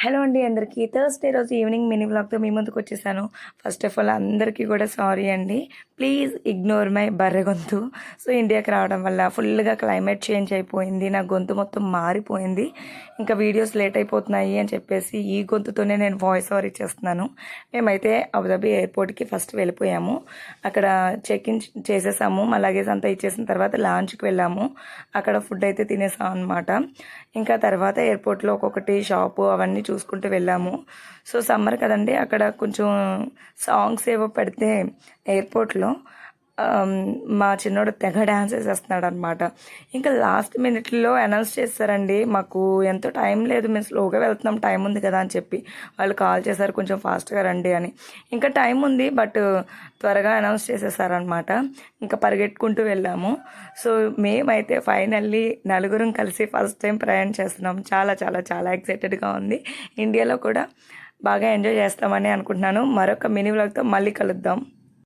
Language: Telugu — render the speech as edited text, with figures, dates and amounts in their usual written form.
హలో అండి అందరికీ. థర్స్‌డే రోజు ఈవినింగ్ మినీ వ్లాగ్‌తో మీ ముందుకు వచ్చేసాను. ఫస్ట్ ఆఫ్ ఆల్ అందరికీ కూడా సారీ అండి. ప్లీజ్ ఇగ్నోర్ మై బర్రె గొంతు. సో ఇండియాకి రావడం వల్ల ఫుల్‌గా క్లైమేట్ చేంజ్ అయిపోయింది. నా గొంతు మొత్తం మారిపోయింది. ఇంకా వీడియోస్ లేట్ అయిపోతున్నాయి అని చెప్పేసి ఈ గొంతుతోనే నేను వాయిస్ ఓవర్ ఇచ్చేస్తున్నాను. మేమైతే అబుదాబి ఎయిర్పోర్ట్‌కి ఫస్ట్ వెళ్ళిపోయాము. అక్కడ చెక్ ఇన్ చేసేసాము. మా లగేజ్ అంతా ఇచ్చేసిన తర్వాత లాంచ్‌కి వెళ్ళాము. అక్కడ ఫుడ్ అయితే తినేసాం అనమాట. ఇంకా తర్వాత ఎయిర్పోర్ట్‌లో ఒక్కొక్కటి షాపు అవన్నీ చూసుకుంటూ వెళ్ళాము. సో సమ్మర్ కదండి, అక్కడ కొంచెం సాంగ్స్ ఏవో పెడితే ఎయిర్పోర్ట్లో మా చిన్నోడు తెగ డ్యాన్స్ వేసేస్తున్నాడు అనమాట. ఇంకా లాస్ట్ మినిట్లో అనౌన్స్ చేస్తారండి, మాకు ఎంతో టైం లేదు, మేము స్లోగా వెళ్తున్నాం, టైం ఉంది కదా అని చెప్పి వాళ్ళు కాల్ చేశారు కొంచెం ఫాస్ట్గా రండి అని. ఇంకా టైం ఉంది బట్ త్వరగా అనౌన్స్ చేసేసారనమాట. ఇంకా పరిగెట్టుకుంటూ వెళ్ళాము. సో మేమైతే ఫైనల్లీ నలుగురం కలిసి ఫస్ట్ టైం ప్రయాణం చేస్తున్నాం. చాలా చాలా చాలా ఎక్సైటెడ్గా ఉంది. ఇండియాలో కూడా బాగా ఎంజాయ్ చేస్తామని అనుకుంటున్నాను. మరొక మినీ వ్లాగ్తో మళ్ళీ కలుద్దాం.